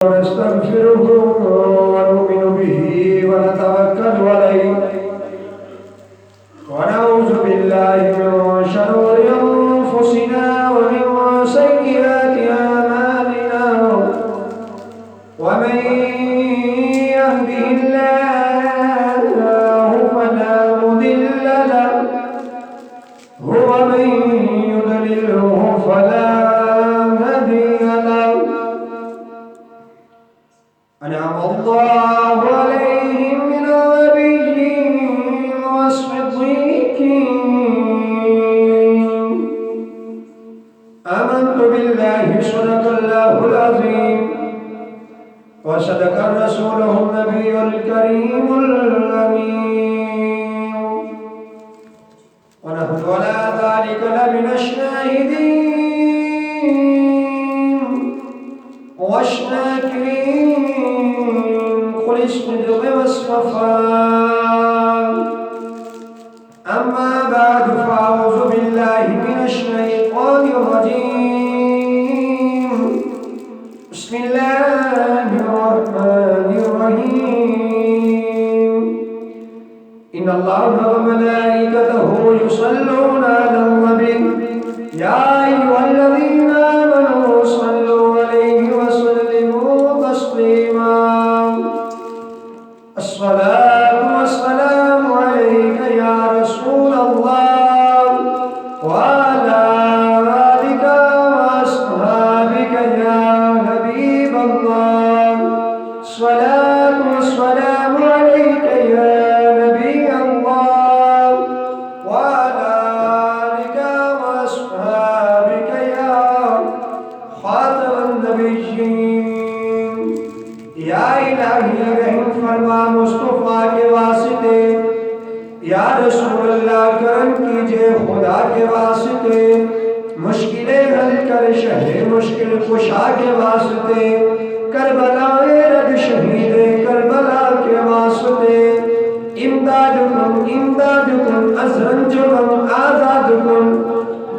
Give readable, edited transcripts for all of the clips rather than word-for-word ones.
ونستغفره ونؤمن به ونتوكل عليه ونعوذ بالله من شرور أنفسنا ومن سيئات أعمالنا ومن يهده الله فلا مضل له ومن يضلله فلا هادي له أنعم الله عليهم من النبيين والصديقين آمنت بالله صدق الله العظيم وصدق رسوله النبي الكريم الأمين ونحن على ذلك لمن الشاهدين والشاكرين الصدق والصفاء أما بعد فأعوذ بالله من الشيطان الرجيم بسم الله الرحمن الرحيم إن الله وملائكته يصلون على النبي يا أيها الذين آمنوا صلوا عليه وسلموا تسليما الصلاة والسلام عليك يا رسول الله وعلى آلك وأصحابك يا حبيب الله الصلاة والسلام عليك يا نبي الله وعلى آلك وأصحابك يا خاتم النبيين یا الہی رحم فرما مصطفیٰ کے واسطے یا رسول اللہ کرم کیجئے خدا کے واسطے مشکلیں حل کر شہر مشکل کشا کے واسطے کربلا رد شہید کربلا کے واسطے امدادکم امدادکم ازرنجکم آزادکم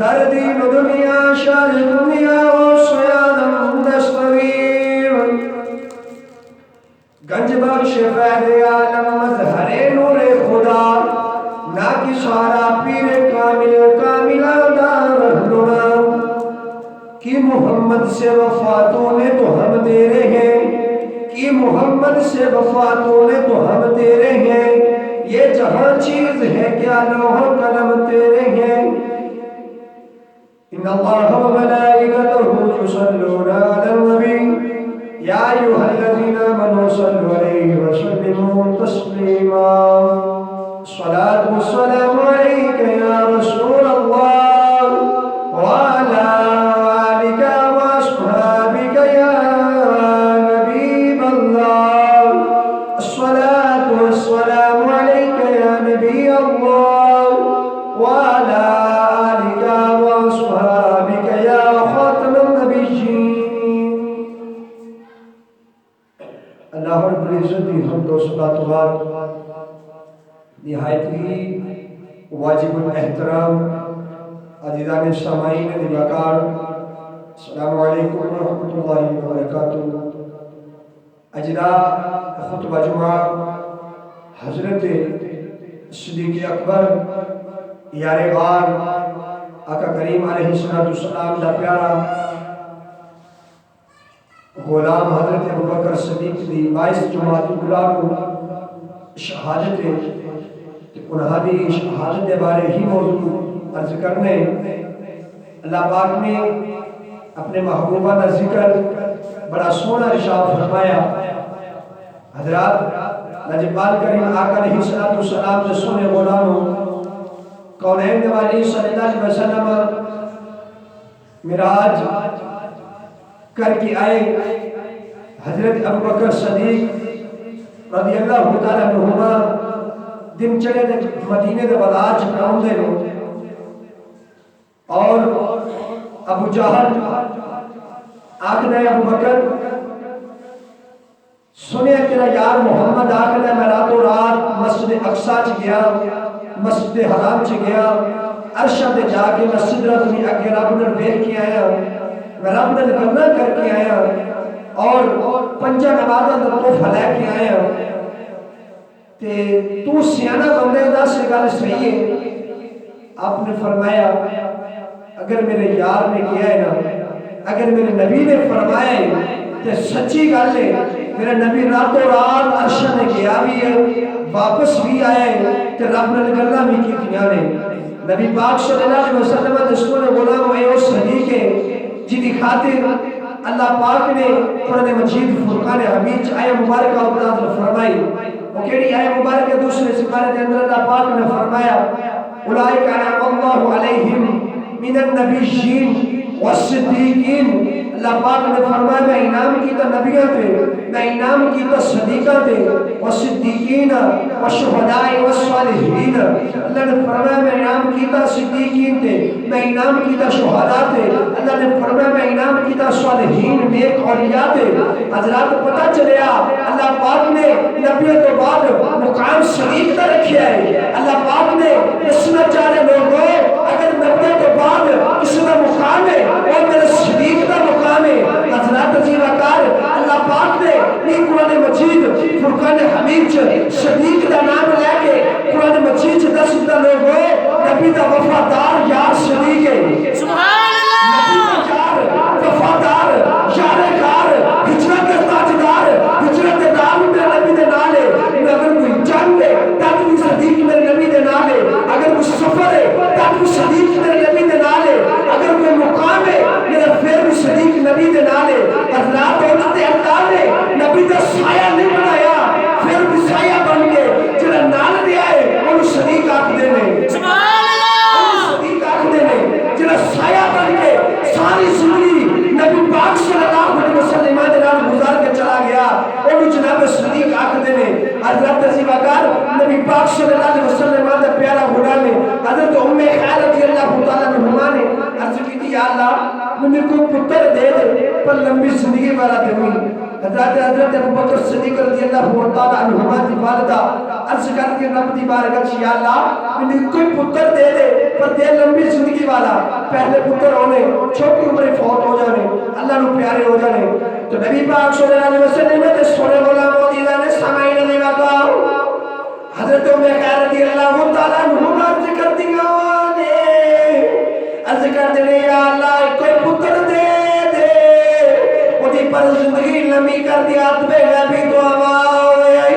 دردین دنیا شاد دنیا و سیادم دستویر گنج بخش فہد عالم مظہر نور خدا ناکی سارا پیر کامل کاملہ دار رہنما کی محمد سے وفاتوں نے تو ہم تیرے ہیں کی محمد سے وفاتوں نے تو ہم تیرے ہیں یہ جہاں چیز ہے کیا لوح قلم تیرے ہیں ان اللہ و ملائکتہ یصلون علی النبی یا ایوہ الذین آمنوا صلوا علیہ وسلموا تسلیما الصلاة والسلام علیک یا رسول اللہ وعلا آلک واصحابک یا حبیب اللہ الصلاة والسلام علیک یا نبی اللہ وعلا آلک واصحابک یا خاتم النبیین اللہ رب العزت کی حمد و صلات و بات نہایت ہی واجب الاحترام عزیزان سامعین وقار السلام علیکم ورحمۃ اللہ وبرکاتہ اجرا خطبہ جمعہ حضرت صدیق اکبر یار غار آقا کریم علیہ السلام دا پیارا غلام حضرت ابوبکر صدیق دی 22 جماعت اولا کو شہادت انہا دی شہادت دے بارے ہی موضوع عرض کرنے اللہ پاک نے اپنے محبوبہ کا ذکر بڑا سونا ارشاد فرمایا حضرات نجبال کریم آقا علیہ السلام سے سونے غلاموں کونین والی صلی اللہ علیہ وسلم معراج کر کے آئے حضرت ابوبکر صدیق رضی اللہ تعالیٰ عنہما دن چڑے مدینے دے بلاج کراؤں دے لو اور ابو جہل آخر ابوبکر سنے تیرا یار محمد آخر میں رات و رات مسجد اقصی چ گیا مسجد حرام چ گیا عرشہ دے جا کے مسجد رات میں اگے رب نے دیکھ کے آیا میں رب نے گناہ کر کے آیا اور پنجا نمازاں دا تحفہ لے کے آیا تے تو سیانہ بندے دس گل صحیح ہے. آپ نے فرمایا اگر میرے یار نے کیا ہے نا، اگر میرے نبی نے فرمایا ہے تے سچی گل ہے. میرا نبی راتوں رات عرش نے گیا بھی ہے، واپس بھی آیا ہے تے رب نے گلاں بھی کیتیاں نے. نبی پاک صلی اللہ علیہ وسلم دے سونے غلام اے اس صدیق ہے جی خاطر اللہ پاک نے قرآن مجید فرقان حمید آیہ مبارکہ اتار فرمائی. وہ کیڑی آیہ مبارکہ دوسرے سپارے دے اندر اللہ پاک نے فرمایا اولئک انعم اللہ علیہم من النبیین والصدیقین. اللہ پاک نے فرمایا میں انعام کیتا نبیوں تے، میں انعام کیتا صدیقہ تے، والصدیقین والشہداء والصالحین. اللہ نے فرمایا میں انعام کیتا صدیقین تے، میں انعام کیتا شہداء تے. اللہ نے فرمایا میں انعام کیتا صالحین نیک اولیاء تے. حضرات پتہ چلیا اللہ پاک نے نبیوں تو بعد مقام صدیق کا رکھیا ہے. اللہ پاک نے دسنا چاہ رہے لوگوں اگر نبیوں تو بعد کسی کا مقام ہے اور میرے صدیق کا مقام ہے. حضرات عزیز وقار اللہ پاک نے یہ قرآن مجید فرقان حمید صدیق کا نام لے کے قرآن مجید دس دا لوگوں نبی دا وفادار یار صدیق ہے. سبحان اللہ. وفادار یارکار ہجرت کے تاجدار ہجرت کے نام میرے نبی دے نال ہے. اگر کوئی جنگ ہے تب بھی صدیق میرے نبی دے نال ہے. اگر کوئی سفر ہے تب بھی صدیق میرے نبی دے نال ہے. اگر کوئی مقام ہے میرا پھر بھی صدیق نبی دے نال ہے. حضرات عورت اللہ نے نبی دا سایہ نہیں بنایا پھر بھی سایہ بن کے جڑا نال دیا ہے انہوں صدیق آکھ دینے. سبحان اللہ. صدیق آکھ دینے جڑا سایہ بن کے ساری زندگی نبی پاک صلی اللہ علیہ وسلم دے نال گزار کے چلا گیا انہوں جناب صدیق آکھ دینے. حضرت عزیز وقار نبی پاک صلی اللہ علیہ وسلم دا پیارا غلام ہے حضرت ام خیر رضی اللہ تعالیٰ عنہا نے عرض کی تھی یا اللہ مجھے کوئی پتر دے دے پر لمبی زندگی والا دمی. حضرت ابوبکر صدیق رضی اللہ تعالیٰ عنہما دی والدہ عرض کرتی رب دی بارگاہ یا اللہ مجھے کوئی پتر دے دے پر دے لمبی زندگی والا. پہلے پتر ہونے چھوٹی عمر فوت ہو جانے اللہ نو پیارے ہو جانے. تو نبی پاک صلی اللہ علیہ وسلم نے سونے غلام مدینہ نے سامعین نے وقار حضرت ام خیر رضی اللہ تعالیٰ عنہما عرض کرتی عرض کرتے ہیں یا اللہ کوئی پتر دے دے وہ دی پر زندگی لمبی کر دیا اتبے غیبی تو آوائی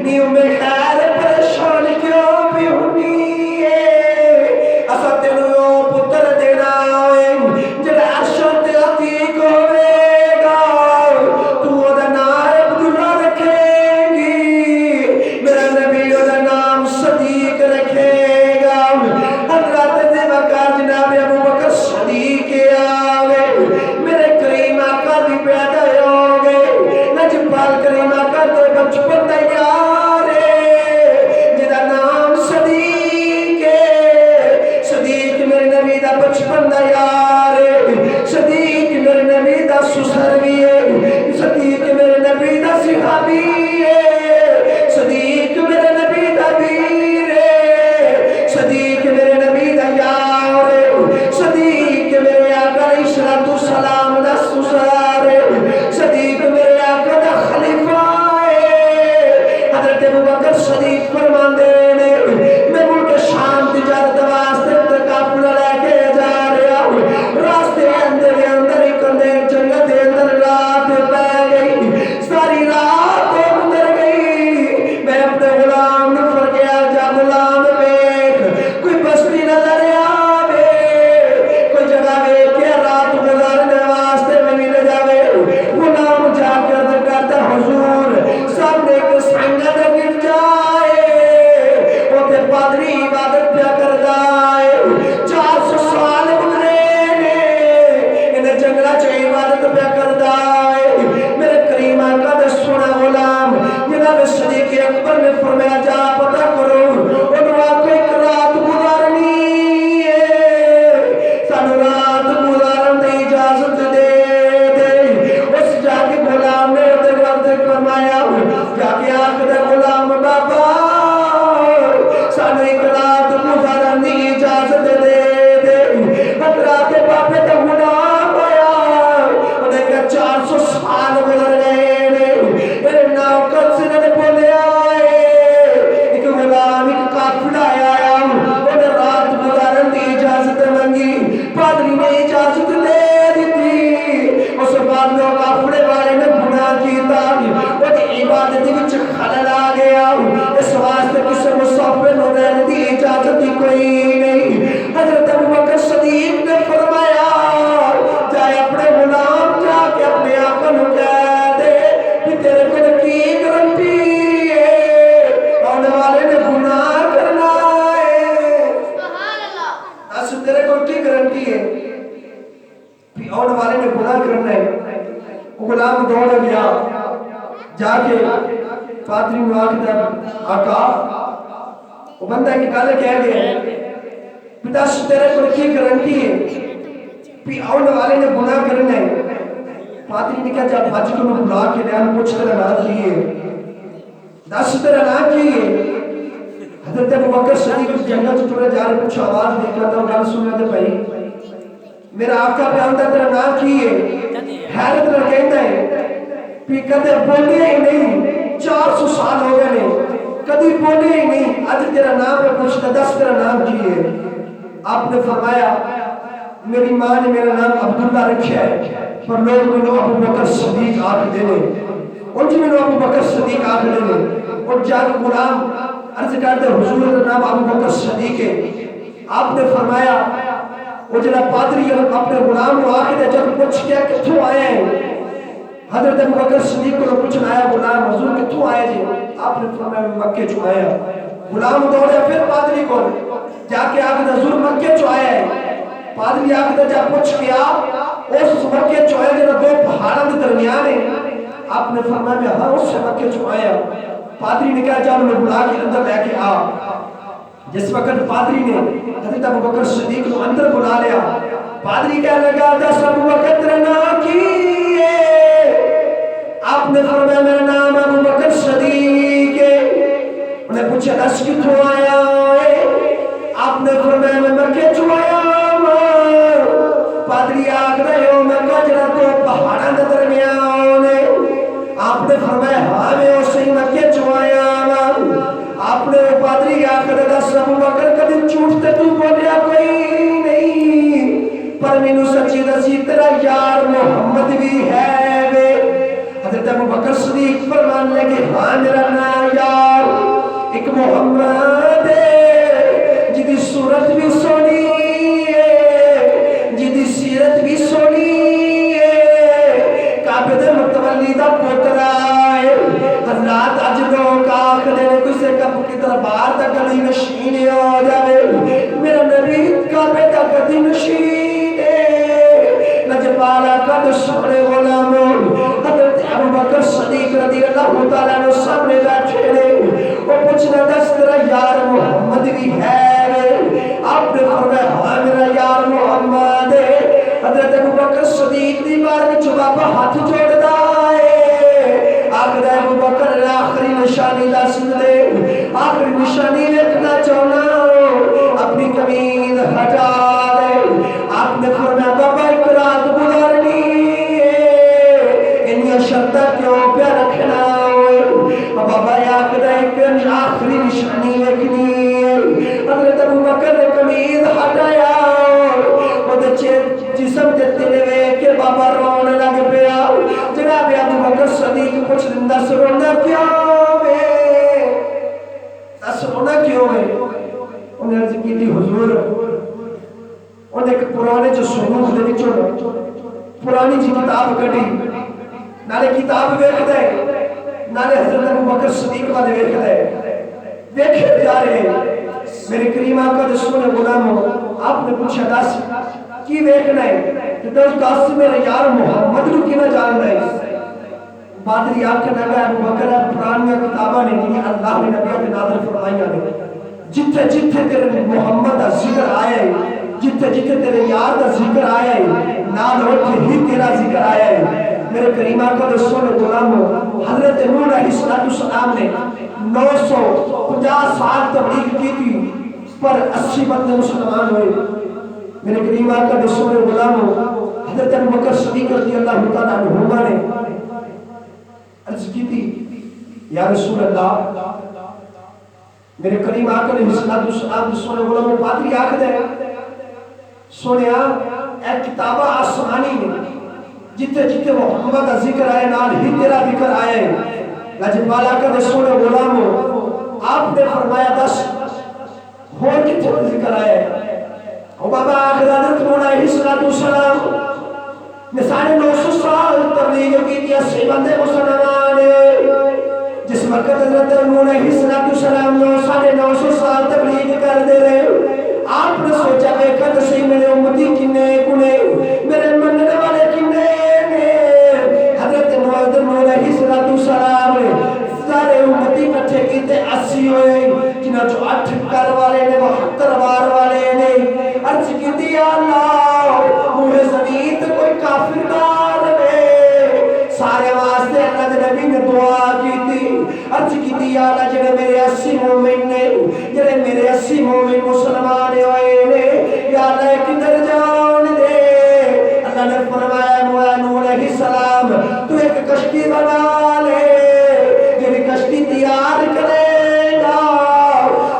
نی ام خیر پریشان کیوں بھی ہونی ہے اسا تینوں پتر دینا ہے جڑا عرشوں تے عتیق ہوئے گا تو وہ دا نام عبداللہ رکھے گی میرا نبی وہ دا نام صدیق رکھے گا. حضرت دے وقار جناب ابو بکر صدیق آگے میرے کریم آقا بھی پیدا ہو گئے. نجم پال کریم آقا جا کے پادری نو آکھدا آقا وہ بندہ کی گل کہہ گیا دس تیرے کو کی گارنٹی ہے بھی آنے والے نے گناہ کرنا ہے. پادری نے کہا جب بچ کو بلا کے لیا پوچھ تیرا نام کی ہے دس تیرا نام کی ہے. حضرت ابوبکر صدیق جنگل سے ٹرے جا رہے کچھ آواز نکلا تھا گل سن رہے تھے بھائی میرا آقا پہ آندا تیرا نام کی ہے حیرت نہ کہندا ہے بھی کدے بولے ہی نہیں 400 سال ہو گئے نے کدی بولے ہی نہیں اج تیرا نام پہ پوچھتا دس تیرا نام کی ہے. آپ نے فرمایا میری ماں نے میرا نام عبداللہ رکھا ہے پر لوگ میں ابو بکر صدیق آکھ دینے ان جی میں ابو بکر صدیق آکھ دینے اور جاگ غلام عرض کرتے حضور کا نام ابو بکر صدیق ہے. آپ نے فرمایا وہ جنہ پادری اپنے غلام کو آکھ دے جب پوچھ کیا کتھوں آئے ہیں حضرت ابو بکر صدیق کو پوچھنا آیا غلام حضور کتھوں آئے جی. آپ نے فرمایا میں مکے چوں آیا. غلام دوڑے پھر پادری کو جا کے آکھ حضور مکے چوں آیا ہے. پادری آکھ جا پوچھ کیا اس مکے چوں آیا جنہ دو پہاڑوں کے درمیان ہے. آپ نے فرمایا ہاں اس سے مکے چوں آیا. پادری نے کہا جب میں بلا کے اندر لے کے آ. جس وقت پادری نے حضرت ابو بکر صدیق کو اندر بلا لیا پادری کہنے لگا دس ابو بکر تیرا نام کی ہے. آپ نے فرمایا میرا نام ابو بکر صدیق ہے. انہیں پوچھا دس کتھوں آیا ہے. آپ نے فرمایا میں مکے چوں آیا. پادری آکھ رہے ہو مکہ جڑا دو پہاڑاں دے درمیان ہے. آپ نے فرمایا ہاں میں اسے مکے چوں آیا. آپ نے پادری آکھ رہے دس ابو بکر کبھی جھوٹ تے تو بولیا کوئی نہیں پر مینوں سچی دسی تیرا یار محمد بھی ہے وے. حضرت ابو بکر صدیق فرمان لگے ہاں میرا نام یار ایک محمد ہے جدی صورت بھی سونی ہے جدی سیرت بھی سونی ہے کعبے دے متولی دا پوترا ہے. حضرات اج لوگ آخر نے کوئی سے کب کی طرح باہر تک گلی نشین ہو جائے میرا نبی کعبے تک گلی نشین ہے. نجبالا قد سبر غلاموں حضرت ابو بکر صدیق رضی اللہ تعالیٰ نے سامنے بیٹھے نے وہ پوچھنا دس تیرا یار محمد بھی ہے. آپ نے فرمایا ہاں میرا یار محمد ہے. حضرت ابو بکر صدیق دی بار جواب ہاتھ جوڑتا ہے. آخر ابو بکر آخری نشانی دس دے آخری نشانی لکھنا چاہنا اپنی قمیض ہٹا دے. آپ نے فرمایا بابا ایک رات گزارنی انہیں شرطہ کیوں پہ رکھنا بابا آخر ایک آخری نشانی لکھنی. حضرت ابو بکر نے قمیض ہٹایا وہ جسم دیتے لے کہ بابا رونے لگ پیا. جناب ابو بکر صدیق کچھ دن دس رونا کیا ہے دس رونا کیوں ہے. انہیں عرض کی تھی حضور انہیں ایک پرانے جو سنوخ دے وچوں پرانی جی کتاب کٹی نالے کتاب ویکھ دے نالے حضرت ابو بکر صدیق والے ویکھ دے ویکھے جا رہے. میرے کریم آقا دے سونے غلاموں آپ نے پوچھا دس کی ویکھنا ہے کہ دس میرے یار محمد کو کی نہ جان رہے. پادری آکھنے لگا ابو بکر پرانی کتاباں نے اللہ نے نبیوں کے نازل فرمائیاں نے جتھے جتھے تیرے محمد کا ذکر آیا ہے جتھے جتھے تیرے یار کا ذکر آیا ہے نال اوتھے ہی تیرا ذکر آیا ہے. میرے کریم آقا دے سونے غلاموں حضرت نوح علیہ السلام نے 950 سال تبلیغ کی تھی پر 80 بندے مسلمان ہوئے. میرے کریم آقا دے سونے غلاموں حضرت ابو بکر صدیق رضی اللہ تعالیٰ عنہ نے عرض کی تھی یا رسول اللہ میرے کریم آقا علیہ السلام دے سونے غلاموں پادری آکھ دے سونیا اے کتابہ آسمانی نے جتے جتے محمد کا ذکر آئے نال ہی تیرا ذکر آئے. لجب بالا کا دے سونے غلاموں آپ نے فرمایا دس اور کتنے ذکر آئے او بابا آخر حضرت مولا علیہ السلام نے 950 سال تبلیغ کی تھی 80 بندے مسلمان جس وقت حضرت مولا علیہ السلام 950 سال تبلیغ کر دے رہے. آپ نے سوچا بے قد سی میرے امتی کنے کنے میرے مننے والے کنے نے. حضرت مولا علیہ السلام نہیں تے 80 ہوئے جنہاں جو 8 کر والے نے 72 بار والے نے عرض کی دی اللہ مجھے زمین تے کوئی کافر نہ لے سارے واسطے اللہ دے نبی نے دعا کی تھی عرض کی دی اللہ جنہیں میرے 80 مومن نے جنہیں میرے 80 مومن مسلمان ہوئے نے یا اللہ کدھر جان دے اللہ نے فرمایا نوح علیہ السلام تو ایک کشتی بنا لے جنہیں کشتی تیار کرے گا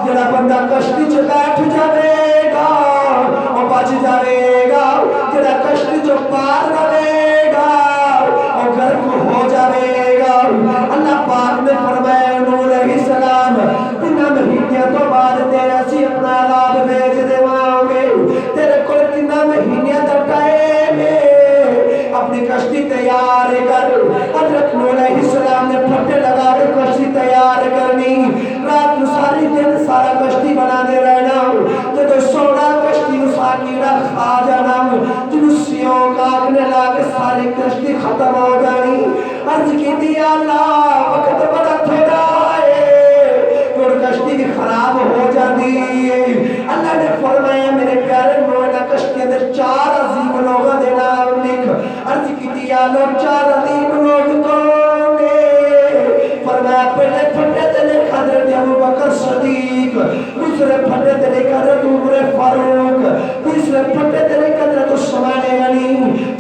جنہا بندہ کشتی چھ بیٹھ جاوے گا اور بچ جاوے گا جنہا کشتی جو پار رہے گا اور گرم ہو جاوے گا اللہ پاک نے فرمایا نوح علیہ السلام تینہ مہینیاں تو بعد تیرا سی اپنا عذاب بھیج دے گے تیرے کل تینہ مہینیاں دٹائے میں اپنی کشتی تیار کر حضرت نوح علیہ السلام نے پھٹے لگا کے کشتی تیار کرنی رات ساری دن سارا کشتی بنانے رہنا جدو سونا کشتی اسا کیڑا کھا جانا جنو سیوں کاکنے لاکے ساری کشتی ختم ہو جانی عرض کی دیا اللہ وقت بڑا تھوڑا ہے اور کشتی بھی خراب ہو جاتی اللہ نے فرمایا میرے پیارے نوح کشتی اندر 4 عظیم لوگوں دے نام لکھ عرض کی دیا لوگ 4 عظیم لوگ کون فرمایا پہلے پھٹے دلے حضرت ابوبکر صدیق دوسرے پھٹے دلے حضرت عمر فاروق تیسرے پھٹے دلے حضرت عثمان غنی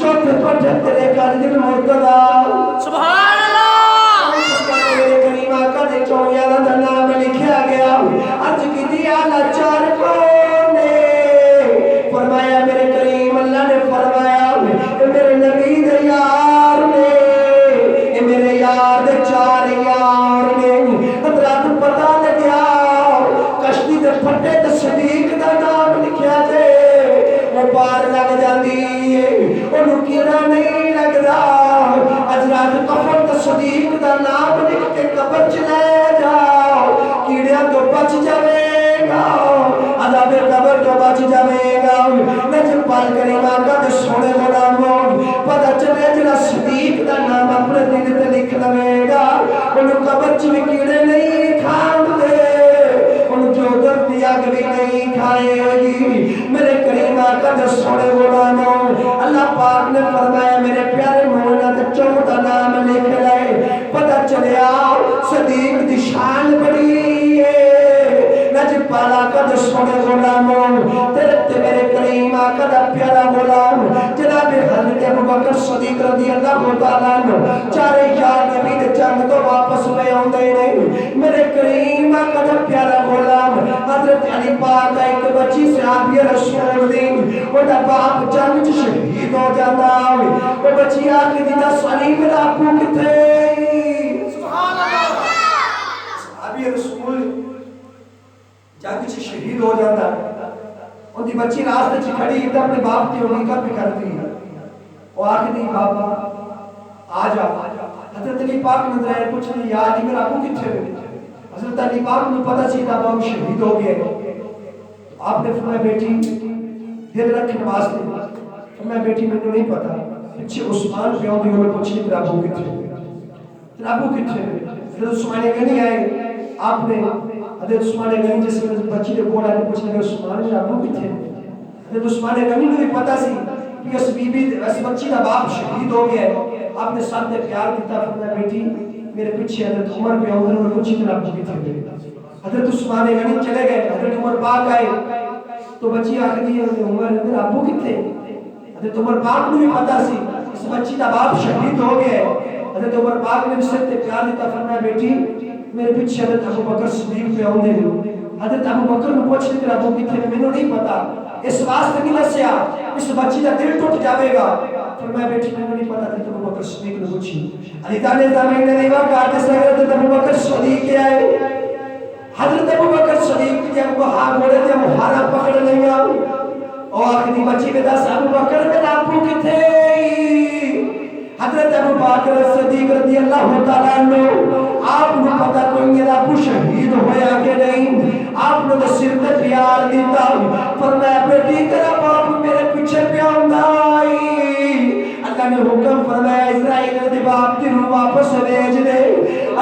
چوتھے پھٹے دلے حضرت مرتضی سبحان اللہ میرے کریم آقا نے چونیاں دا نام لکھا گیا عرض کی دیا اللہ 4 کون فرمایا میرے کریم اللہ نے فرمایا میرے نبی دے یار نے میرے یار دے 4 یار نے حضرات پتہ لگیا کشتی دے پھٹے تے صدیق دا نام لکھیا جے وہ پار لگ جاندی انہوں کیڑا نہیں لگدا حضرات کفر تے صدیق دا نام لکھ کے قبر چ لے جاؤ کیڑیاں تو بچ جاوے گا عذاب قبر تو بچ جاوے گا نجم پال کریم آقا دے سونے غلاموں پتہ چلے جلا صدیق دا نام اپنے دل تے لکھ لوے گا انہوں قبر چ بھی کیڑے نہیں کھان دے انہوں جو درد دی آگ بھی نہیں کھائے گی میرے کریم آقا دے سونے غلاموں اللہ پاک نے فرمایا میرے پیارے مولا دے 14 نام لکھ لے پتہ چلے آؤ صدیق دی شان بڑی ہے نجم پالا کد سونے غلاموں تیرے تے میرے کریم آقا دا پیارا غلام جناب حضرت ابوبکر صدیق رضی اللہ تعالیٰ عنہ 4 یار نبی دے جنگ تو واپس میں آندے نہیں میرے کریم آقا دا پیارا غلام حضرت علی پاک ایک بچی صحابی رسول دی وہ دا باپ جنگ چ شہید ہو جاتا وہ بچی آکے دی دا صلیب میرا ابو کتے سبحان اللہ صحابی رسول جنگ سے شہید ہو جاتا ان دی بچی راستے چھ کھڑی ہے اپنے باپ کی امریکہ پہ کرتی ہے وہ آخری بابا آجا حضرت علی پاک نظر آئے پوچھ لی یا علی میرا ابو کتھے ہوئے حضرت علی پاک نے پتہ چیتا ابو شہید ہو گئے آپ نے فرمایا بیٹی دل رکھنے واسطے فرمایا بیٹی میں نے نہیں پتا پچھے عثمان پہ آؤں دیوں میں پوچھیں تیرا ابو کتھے ہوئے تیرا ابو کتھے ہوئے حضرت عثمان غنی آئے آپ نے حضرت عثمان غنی جس میں بچی نے بولا نے پوچھنے کہ عثمان میرا ابو کتھے حضرت عثمان غنی نے بھی پتا سی کہ اس بی بی اس بچی کا باپ شہید ہو گیا ہے آپ نے ساتھ نے پیار کیتا فرمایا بیٹی میرے پیچھے حضرت عمر پہ آؤں نے پوچھی تیرا ابو کتھے ہوئے حضرت عثمان غنی چلے گئے حضرت عمر پاک آئے تو بچی آخری ہے عمر میرا ابو کتھے حضرت عمر پاک نے بھی پتا سی اس بچی کا باپ شہید ہو گیا ہے حضرت عمر پاک نے بھی ساتھ نے پیار دیتا فرمایا بیٹی میرے پیچھے حضرت ابو بکر صدیق پہ آؤں دے حضرت ابو بکر نے پوچھنے تیرا ابو کتھے میں نے نہیں پتا اس واسطے کی لسیا اس بچی کا دل ٹوٹ جاوے گا فرمایا بیٹی میں نے نہیں پتا تھی ابو بکر صدیق نے پوچھی علی تعالی زمین نے دیوا کاٹے سے حضرت ابو بکر صدیق کے آئے حضرت ابو بکر صدیق جب وہ ہاتھ موڑے تھے مہارا پکڑ لیا اور آخری بچی کے دس ابو بکر میرا ابو کتھے حضرت ابو بکر صدیق رضی اللہ تعالیٰ عنہ آپ نے پتا کوئی میرا ابو شہید ہویا کہ نہیں آپ نے سر تے پیار دیتا فرمایا بیٹی تیرا باپ میرے پیچھے پہ آندا اللہ نے حکم فرمایا اسرائیل دے باپ دی روح واپس بھیج دے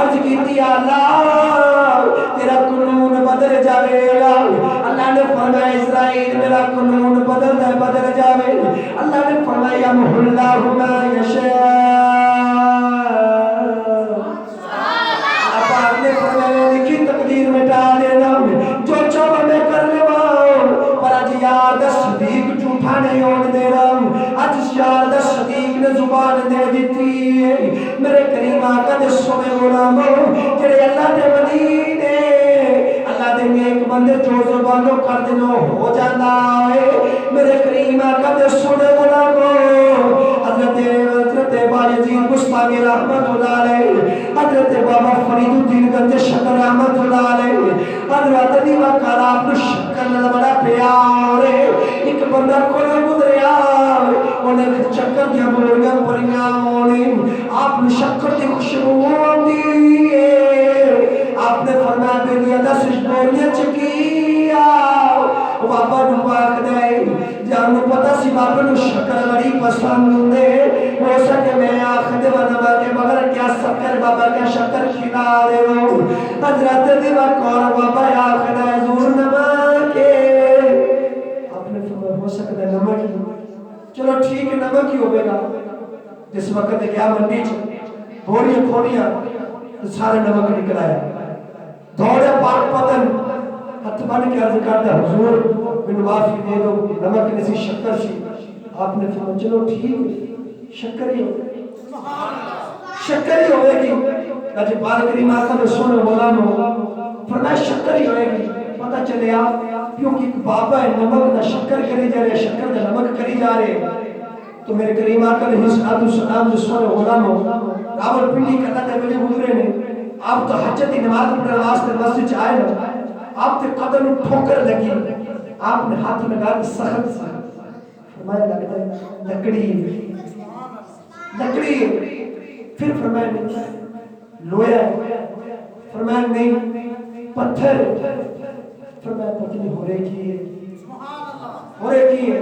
عرض کیتی اللہ تیرا قانون بدل جاوے گا. اللہ نے فرمایا اسرائیل میرا قانون بدل جاوے. اللہ نے فرمایا یمحو اللہ ما یشاء. اب آپ نے فرمایا لکھی تقدیر میں ڈال دینا جو چاہو میں کر لوا. پر اج یار دا صدیق جھوٹا نہیں ہونے دے رہا. اج یار دا صدیق نے زبان دے دیتی ہے. میرے کریم آقا دے سونے غلاموں جڑے اللہ دے ولی نے اللہ دے نیک بندے جو زبانوں کر دینو ہو جانا ہے. میرے کریم آقا دے سونے غلاموں حضرت بایزید بستامی رحمت اللہ علیہ, حضرت بابا فرید الدین گنج شکر رحمت اللہ علیہ, حضرت دیوہ کار آپ نے شکر نہ بڑا پیار ہے. ایک بندہ کوئی گزریا انہیں چکر دیا بلوریاں پریاں ہونے آپ نے شکر دی خوشبو دی. آپ نے فرمایا بیلیا دا سجدوریاں چکیا. بابا نماک دے جانو پتا سی بابا نو شکر بڑی پسند ہے. ہو سکے میں آخر دے ونما کے مگر کیا سکر بابا کے شکر کھلا دے ہو. حضرت دیوہ کور بابا آخر دے حضور نما کے آپ نے فرمایا ہو سکتا ہے نمک ہی. چلو ٹھیک ہے نمک ہی ہوئے گا. جس وقت گیا منڈی بوریاں کھولیاں سارے نمک نکل آیا. دوڑے پاک پتن ہاتھ بن کے عرض کرتا حضور میں معافی دے دو نمک نسی شکر سی. آپ نے فرمایا چلو ٹھیک ہے شکر ہی ہوئے گی. آج بار کریم آقا میں سونے غلاموں فرمایا شکر ہی ہوئے گی. پتہ چلے آپ کیونکہ ایک بابا ہے نمک نہ شکر کری جا رہے شکر نہ نمک کری جا رہے. تو میرے کریم آقا علیہ السلام جو سونے غلاموں راول پنڈی کرنا دے مجھے گزرے نے. آپ تو حجت نماز پڑھنے واسطے مسجد آئے نا. آپ کے قدم ٹھوکر لگی. آپ نے ہاتھ لگا سخت سے فرمایا لگتا ہے لکڑی. پھر فرمایا لویا. فرمایا نہیں پتھر. فرمایا پتنی ہو رہے کی ہے.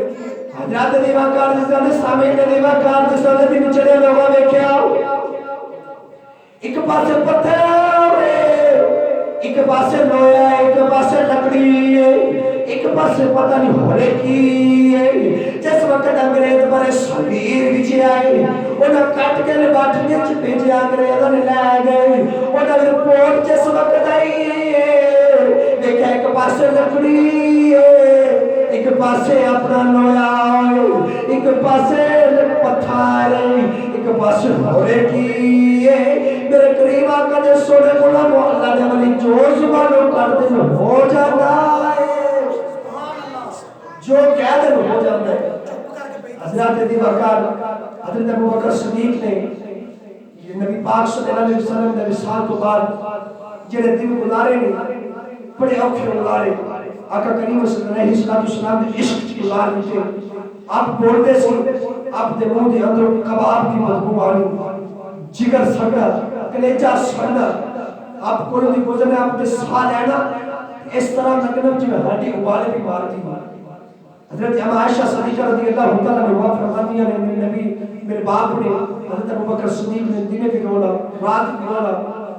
حضرات دیوہ کار جس نے سامین دیوہ کار جس نے دن چڑے لوگا میں کیا ایک پاسے پتھر ہے, ایک پاسے لویا ہے, ایک پاسے لکڑی ہے, ایک پاسے پتہ نہیں ہو رہے کی ہے. جس وقت انگریز بڑے صغیر بچے آئے انہاں کٹ کے لیبارٹری چ بھیجے انگریزوں نے لے گئے. انہاں رپورٹ جس وقت آئی دیکھا ایک پاسے لکڑی ہے, ایک پاسے اپنا لویا ہے, ایک پاسے پتھر ہے, ایک پاسے ہورے کی ہے. میرے قریب آقا دے سونے غلام اللہ دے ولی جو زبانوں کر دے ہو جاتا ہے جو کہہ دے ہو جاتا ہے. حضرت دیوہ کار حضرت ابوبکر صدیق نے نبی پاک صلی اللہ علیہ وسلم نے وصال تو بعد جڑے دن گزارے نے بڑے اوکھے گزارے. آقا کریم صلی اللہ علیہ وسلم نے عشق گزار دیتے. آپ بولتے سی آپ دے منہ دے اندر کباب کی بدبو آنی, جگر سڑنا, کلیجہ سڑنا. آپ کو نہیں گزرنے آپ دے سا لینا اس طرح لگنا جو ہڈی ابالے بھی مارتی. حضرت عائشہ صدیقہ رضی اللہ تعالیٰ عنہا فرماتی ہیں میرے نبی میرے باپ نے حضرت ابوبکر صدیق نے دن بھی رولا رات بھی رولا.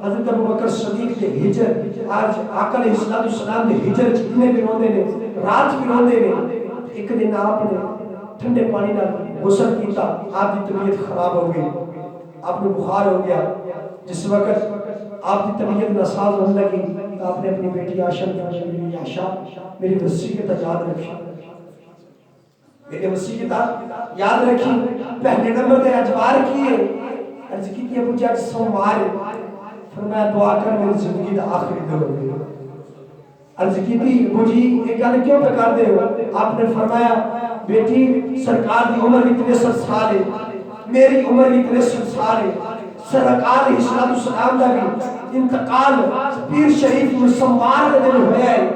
حضرت ابوبکر صدیق نے ہجر آج آقا علیہ السلام نے ہجر جتنے بھی روندے نے رات بھی روندے نے. ایک دن آپ نے ٹھنڈے پانی نہ غسل کیتا, آپ کی طبیعت خراب ہو گئی, آپ نے بخار ہو گیا. جس وقت آپ کی طبیعت ناساز ہونے لگی آپ نے اپنی بیٹی عائشہ کو میری عائشہ میری وصیت یاد رکھی, میری وصیت یاد رکھی. پہلے نمبر تے اجوار کیے عرض کی ابو جاج سوموار فرمایا دعا کر میری زندگی دا آخری دن ہو گئی. عرض کی تھی ابو جی ایک گل کیوں پہ کر دے ہو. آپ نے فرمایا بیٹی سرکار دی عمر بھی 63 سال ہے, میری عمر بھی 63 سال ہے. سرکار علیہ السلام دا بھی انتقال پیر شریف مسمار دے دن ہویا ہے.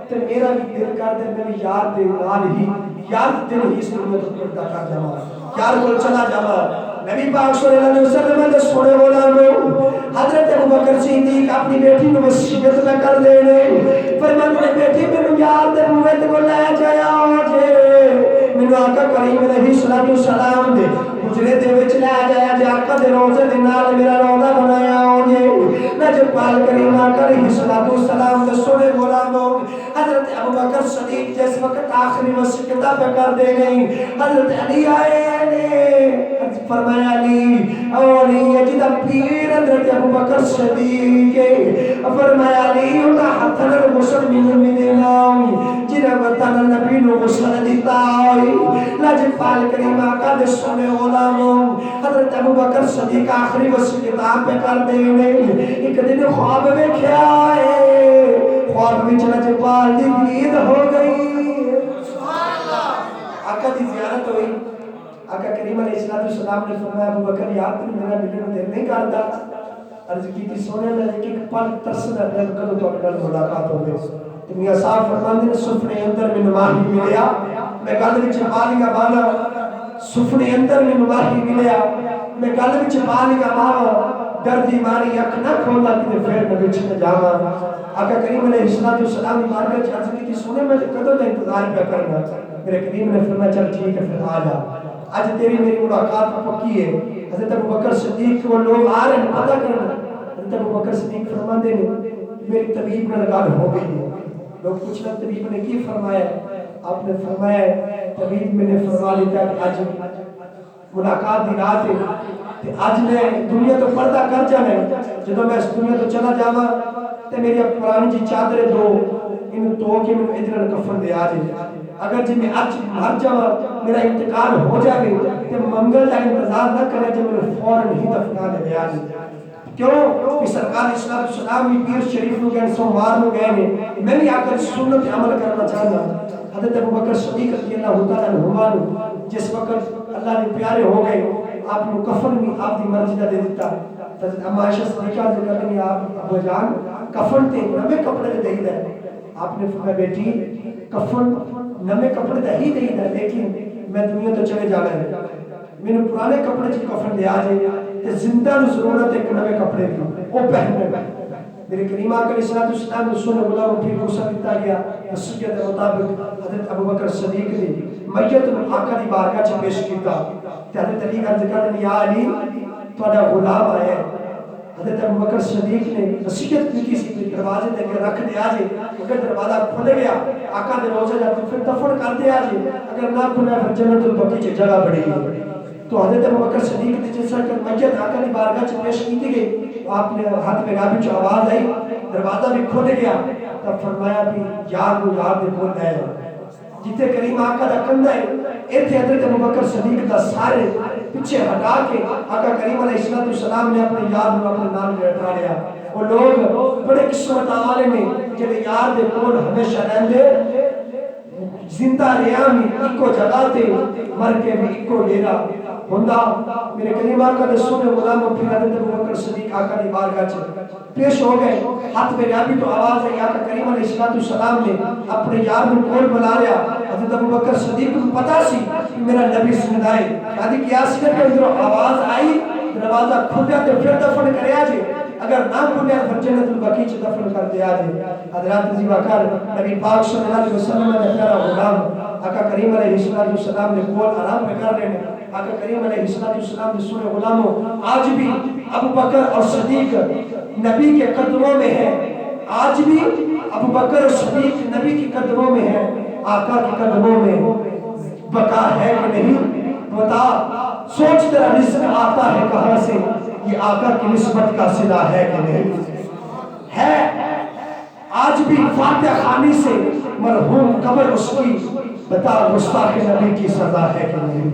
تے میرا بھی دل کر دے میری یار دے نال ہی یار دل ہی اس دنیا تو پردہ کر جاوا, یار کو چلا جاوا. نبی پاک صلی اللہ علیہ وسلم نے سونے غلاموں حضرت ابوبکر صدیق اپنی بیٹی کو وصیت نہ کر دینے. فرمایا بیٹی مینوں یار دے منہ تے لے جایا جے, مینوں آقا کریم علیہ السلام دے حجرے دے وچ لے جایا جے, آقا دے روزے دے نال میرا روزہ بنایا جے. لجپال کریم آقا علیہ السلام نے سنے غلاموں حضرت ابوبکر صدیق جس وقت آخری وصیت پہ کر دے گئی حضرت علی آئے نے فرمایا علی اور یہ جدہ پیر حضرت ابوبکر صدیق فرمایا علی انہا حتن المسلمین میں دینا جنہ وطن نبی نو غسل دیتا ہوئی لجپال کریم آقا دے سنے غلاموں حضرت ابوبکر صدیق آخری وصیت پہ کر دے گئی ایک دن خواب میں کیا ہے خواب میں چلا جپال دی دید ہو گئی آقا دی زیارت ہوئی آقا کریم علیہ السلام نے فرمایا ابوبکر یاد تھی میرا ملنے دیر نہیں کرتا عرض کی تھی سونے میں ایک پل ترسنا ہے کدو تو اپنے ملاقات ہو گئے تو میاں صاحب فرماندے نے سفنے اندر میں نماہی ملیا میں گل وچ پانی کا بانا سفنے اندر میں نماہی ملیا میں گل وچ پانی کا بانا دردی ماری اکھ نہ کھولا کہ پھر میں وچ نہ جاواں آقا کریم علیہ السلام نے مار کر عرض کی تھی سونے میں کدو کا انتظار پہ کرنا میرے کریم نے فرمایا چل ٹھیک ہے پھر آ جا آج تیری میری ملاقات پکی ہے حضرت ابوبکر صدیق کو لوگ آ رہے ہیں پتہ کرنا حضرت ابوبکر صدیق فرماندے نے میری طبیب نے لگا ہو گئی ہے لوگ پوچھنا طبیب نے کی فرمایا آپ نے فرمایا طبیب میں نے فرما لیتا کہ آج ملاقات دی رات ہے آج میں دنیا تو پردہ کر جانا جدو میں اس دنیا تو چلا جاواں تے میری پرانی جی چادریں دو ان تو کہ میں ادھر کفن دے آ جائے اگر جی میں آج مر جاواں میرا انتقال ہو جائے تے منگل کا انتظار نہ کرے جب میں فوراً ہی دفنا دے آ جائے کیوں کہ سرکار اسلام السلام بھی پیر شریف نو گئے سوموار نو گئے نے میں بھی آ کر سنت عمل کرنا چاہنا حضرت ابوبکر صدیق رضی اللہ تعالیٰ عنہ جس وقت اللہ نے پیارے ہو گئے آپ نے کفن بھی آپ کی مرضی کا دے دیتا حضرت اما عائشہ صدیقہ جو کہتے ہیں آپ ابو جان کفن تے نمے کپڑے دے دے آپ نے فرمایا بیٹی کفن نمے کپڑے دے ہی دے دے لیکن میں دنیا تو چلے جانا ہے میں نے پرانے کپڑے چ کفن دے آ جائے تے زندہ نو ضرورت ہے کہ نمے کپڑے دی او پہنے میرے کریم آقا علیہ السلام نے سنے غلام پھر غسل دیتا گیا وصیت کے مطابق حضرت ابوبکر صدیق نے میت نو آقا دی بارگاہ چ پیش کیتا تے حضرت علی عرض کردے یا علی تہاڈا غلام آیا ہے حضرت ابوبکر صدیق نے وصیت کی سی دروازے تے کہ رکھ دے آجے اگر دروازہ کھل گیا آقا دے روزے جا پھر دفن کر دے آجے اگر نہ کھلا پھر جنت البقیع چ جگہ بڑی تو حضرت ابوبکر صدیق نے جس طرح میت آقا دی بارگاہ چ پیش کی گئی آپ نے ہاتھ میں گابی چ آواز آئی دروازہ بھی کھل گیا تب فرمایا بھی یار نو یار دے کول لے جتے کریم آقا دا کندھا ہے ایتھے حضرت ابوبکر صدیق دا سارے پیچھے ہٹا کے آقا کریم علیہ السلام نے اپنے یار نو اپنے نام بٹھا لیا وہ لوگ بڑے قسمت والے نے جڑے یار دے کول ہمیشہ رہندے زندہ رہیا میں ایکو جگہ تے مر کے بھی ایکو ڈیرا ہوندا میرے کریم آقا دے سونے غلام پھر حضرت ابوبکر صدیق آقا دی بارگاہ چ پیش ہو گئے ہاتھ میں ابھی تو آواز آئی آقا کریم علیہ السلام نے اپنے یار کو کول بلا لیا حضرت ابوبکر صدیق کو پتہ سی میرا نبی زندہ ہے یعنی کیا سی کہ ادھر آواز آئی دروازہ کھلیا تے پھر دفن کریا جے اگر نہ کھلیا پھر جنت البقیع چ دفن کر دیا جے حضرات جی وقار نبی پاک صلی اللہ علیہ وسلم نے پیارا غلام آقا کریم علیہ السلام نے کول آرام میں کر لینے آقا کریم علیہ السلام نے سنے غلاموں آج بھی ابوبکر اور صدیق نبی کے قدموں میں ہے آج بھی ابوبکر اور صدیق نبی کے قدموں میں ہے آقا کے قدموں میں بقا ہے کہ نہیں بتا سوچ تیرا رزق آتا ہے کہاں سے یہ آقا کی نسبت کا صلہ ہے کہ نہیں ہے آج بھی فاتح خانی سے مرحوم قبر اس کی بتا گستاخ نبی کی سزا ہے کہ نہیں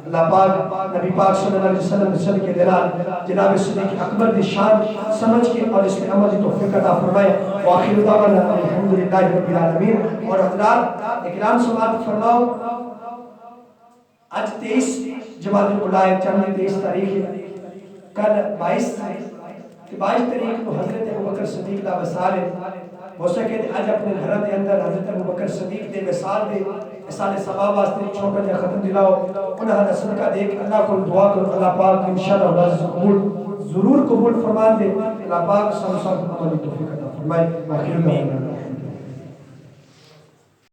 اللہ پاک نبی پاک صلی اللہ علیہ وسلم صلی کے دلال جناب صدیق اکبر دی شان سمجھ کے اور اس میں عمل کی توفیق عطا فرمائے وآخر دعوانا الحمدللہ رب العالمین اور حضرات اکرام سماعت فرماؤ آج 23 جمادی الاولیٰ چند 23 تاریخ کل 22 تاریخ کو حضرت ابوبکر صدیق دا وصال ہے ہو سکے آج اپنے گھر کے اندر حضرت ابوبکر صدیق دے وصال دے وصال ثواب واسطے چھوٹا جا ختم دلاؤ انہاں دا صدقہ دیکھ اللہ کو دعا کرو اللہ پاک انشاءاللہ اللہ قبول ضرور قبول فرمان دے اللہ پاک سب عمل توفیق عطا فرمائے آخر دعوانا